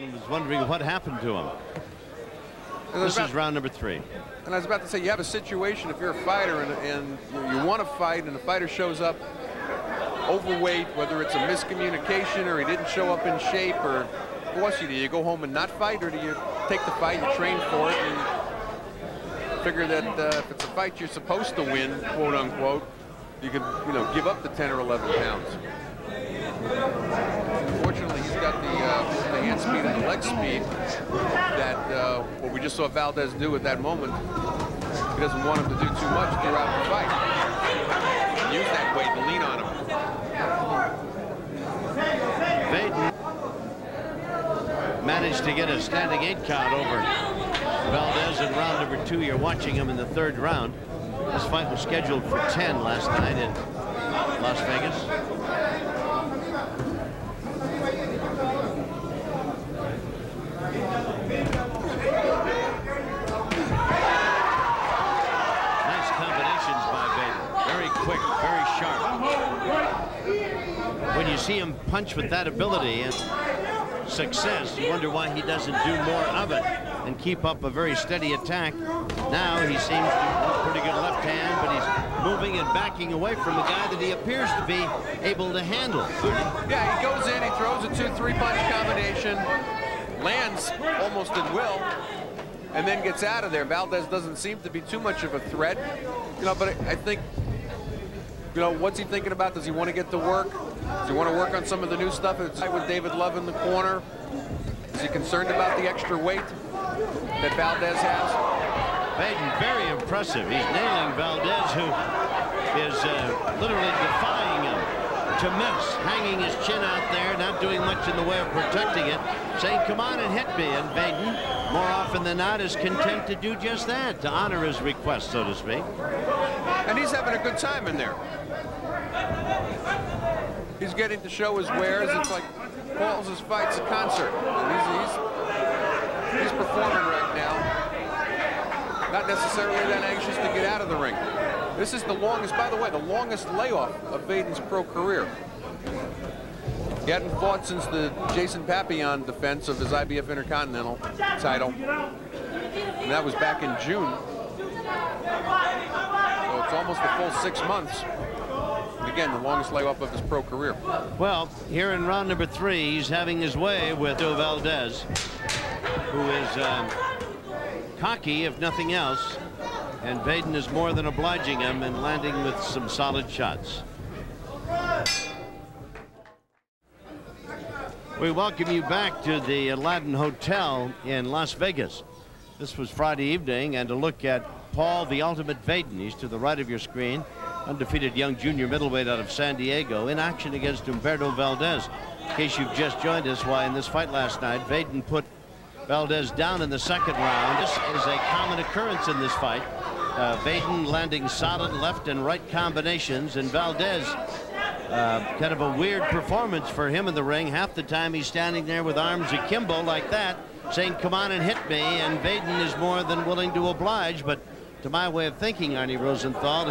And was wondering what happened to him. This is round number 3. And I was about to say, you have a situation if you're a fighter and you want to fight and the fighter shows up overweight, whether it's a miscommunication or he didn't show up in shape, or what's you do? You go home and not fight, or do you take the fight, you train for it, and figure that if it's a fight you're supposed to win, quote unquote, you could, give up the 10 or 11 pounds. Fortunately, he's got the hand speed and the leg speed that what we just saw Valdez do at that moment. He doesn't want him to do too much throughout the fight. Use that weight to lean on him. Vaden managed to get a standing 8 count over Valdez in round number 2. You're watching him in the 3rd round. This fight was scheduled for 10 last night in Las Vegas. Nice combinations by Vaden. Very quick, very sharp. When you see him punch with that ability and success, you wonder why he doesn't do more of it and keep up a very steady attack. Now he seems to have a pretty good left hand, but he's moving and backing away from a guy that he appears to be able to handle. Yeah, he goes in, he throws a 2-3 punch combination, lands almost at will, and then gets out of there. Valdez doesn't seem to be too much of a threat, but I think, what's he thinking about? Does he want to get to work? Does he want to work on some of the new stuff? It's with David Love in the corner. Is he concerned about the extra weight that Valdez has? Vaden, very impressive. He's nailing Valdez, who is literally defying him to miss, hanging his chin out there, not doing much in the way of protecting it, saying, come on and hit me. And Vaden, more often than not, is content to do just that, to honor his request, so to speak. And he's having a good time in there. He's getting to show his wares. It's like Paul's fights a concert. And he's performing right now. Not necessarily that anxious to get out of the ring. This is the longest, by the way, the longest layoff of Vaden's pro career. He hadn't fought since the Jason Papillon defense of his IBF Intercontinental title. And that was back in June. So it's almost a full 6 months. Again, the longest layoff of his pro career. Well, here in round number 3, he's having his way with Valdez, who is cocky, if nothing else, and Vaden is more than obliging him and landing with some solid shots. We welcome you back to the Aladdin Hotel in Las Vegas. This was Friday evening, and to look at Paul the Ultimate Vaden. He's to the right of your screen. Undefeated young junior middleweight out of San Diego, in action against Enriberto Valdez. In case you've just joined us, why in this fight last night, Vaden put Valdez down in the 2nd round. This is a common occurrence in this fight. Vaden landing solid left and right combinations, and Valdez, kind of a weird performance for him in the ring. Half the time he's standing there with arms akimbo like that, saying, come on and hit me, and Vaden is more than willing to oblige. But to my way of thinking, Arnie Rosenthal,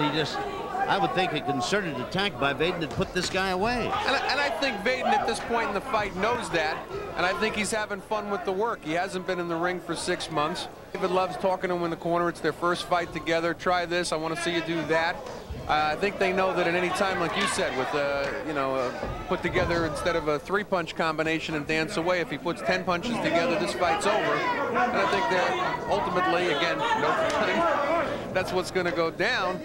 I would think a concerted attack by Vaden to put this guy away. And I think Vaden at this point in the fight knows that, and I think he's having fun with the work. He hasn't been in the ring for 6 months. David Love's talking to him in the corner. It's their first fight together. Try this. I want to see you do that. I think they know that at any time, like you said, with put together instead of a 3-punch combination and dance away, if he puts 10 punches together, this fight's over. And I think that ultimately, again, no time, that's what's going to go down.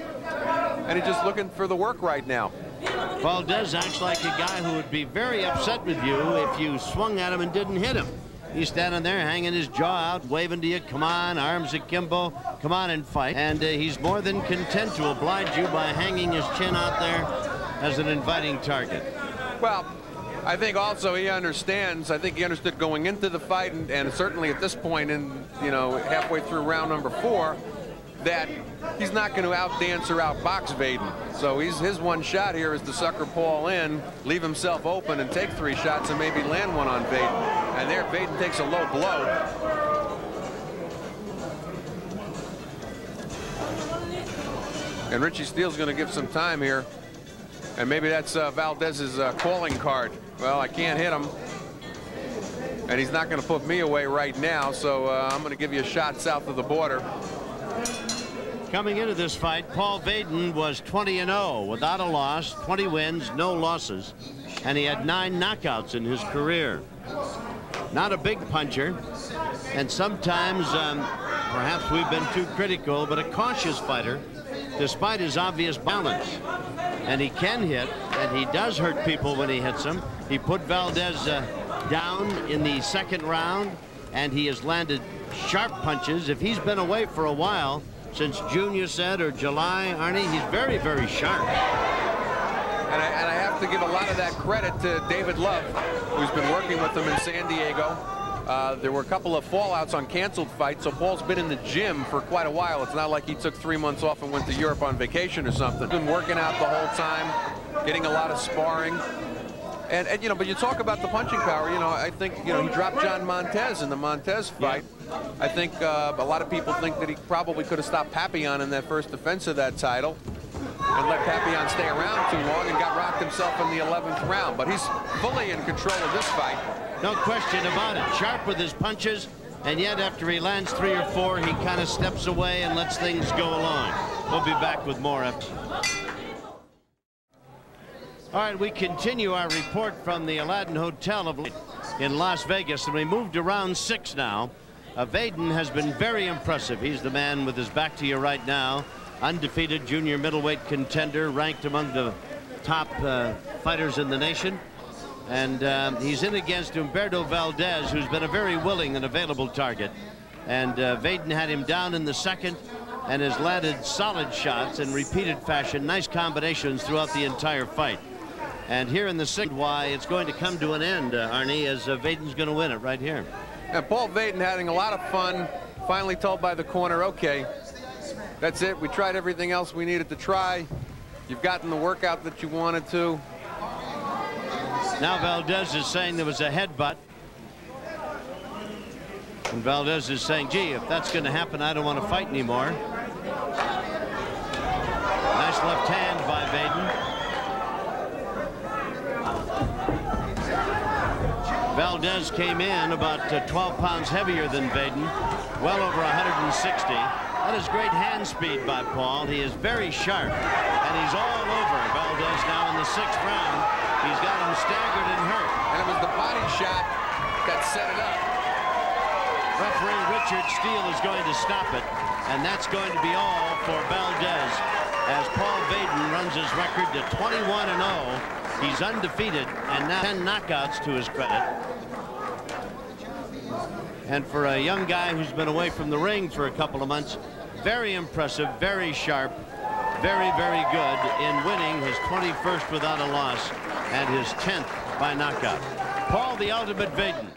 And he's just looking for the work right now. Valdez acts like a guy who would be very upset with you if you swung at him and didn't hit him. He's standing there hanging his jaw out, waving to you, come on, arms akimbo, come on and fight. And he's more than content to oblige you by hanging his chin out there as an inviting target. Well, I think also he understands, I think he understood going into the fight, and certainly at this point in, halfway through round number 4, that he's not going to outdance or outbox Vaden. So his one shot here is to sucker Paul in, leave himself open, and take 3 shots and maybe land one on Vaden. And there, Vaden takes a low blow. And Richie Steele's going to give some time here. And maybe that's Valdez's calling card. Well, I can't hit him. And he's not going to put me away right now, so I'm going to give you a shot south of the border. Coming into this fight, Paul Vaden was 20-0 without a loss, 20 wins, no losses, and he had 9 knockouts in his career. Not a big puncher, and sometimes perhaps we've been too critical, but a cautious fighter despite his obvious balance. And he can hit, and he does hurt people when he hits them. He put Valdez down in the second round, and he has landed sharp punches. If he's been away for a while, since June, you said, or July, Arnie, he's very, very sharp. And I have to give a lot of that credit to David Love, who's been working with him in San Diego. There were a couple of fallouts on canceled fights, so Paul's been in the gym for quite a while. It's not like he took 3 months off and went to Europe on vacation or something. Been working out the whole time, getting a lot of sparring. And you know, but you talk about the punching power. You know, I think, you know, he dropped John Montez in the Montez fight. Yeah. I think a lot of people think that he probably could have stopped Papillon in that first defense of that title and let Papillon stay around too long and got rocked himself in the 11th round. But he's fully in control of this fight. No question about it. Sharp with his punches, and yet after he lands 3 or 4, he kind of steps away and lets things go along. We'll be back with more after. All right, we continue our report from the Aladdin Hotel in Las Vegas, and we move to round 6 now. Vaden has been very impressive. He's the man with his back to you right now. Undefeated junior middleweight contender, ranked among the top fighters in the nation. And he's in against Enriberto Valdez, who's been a very willing and available target. And Vaden had him down in the second and has landed solid shots in repeated fashion. Nice combinations throughout the entire fight. And here in the sixth, why it's going to come to an end, Arnie, as Vaden's going to win it right here. And Paul Vaden having a lot of fun, finally told by the corner, okay, that's it. We tried everything else we needed to try. You've gotten the workout that you wanted to. Now Valdez is saying there was a headbutt. And Valdez is saying, gee, if that's going to happen, I don't want to fight anymore. Nice left hand by Vaden. Valdez came in about 12 pounds heavier than Vaden, well over 160. That is great hand speed by Paul. He is very sharp, and he's all over Valdez now in the 6th round. He's got him staggered and hurt. And it was the body shot that set it up. Referee Richard Steele is going to stop it, and that's going to be all for Valdez as Paul Vaden runs his record to 21-0. He's undefeated and now 10 knockouts to his credit. And for a young guy who's been away from the ring for a couple of months, very impressive, very sharp, very, very good in winning his 21st without a loss and his 10th by knockout. Paul the Ultimate Vaden.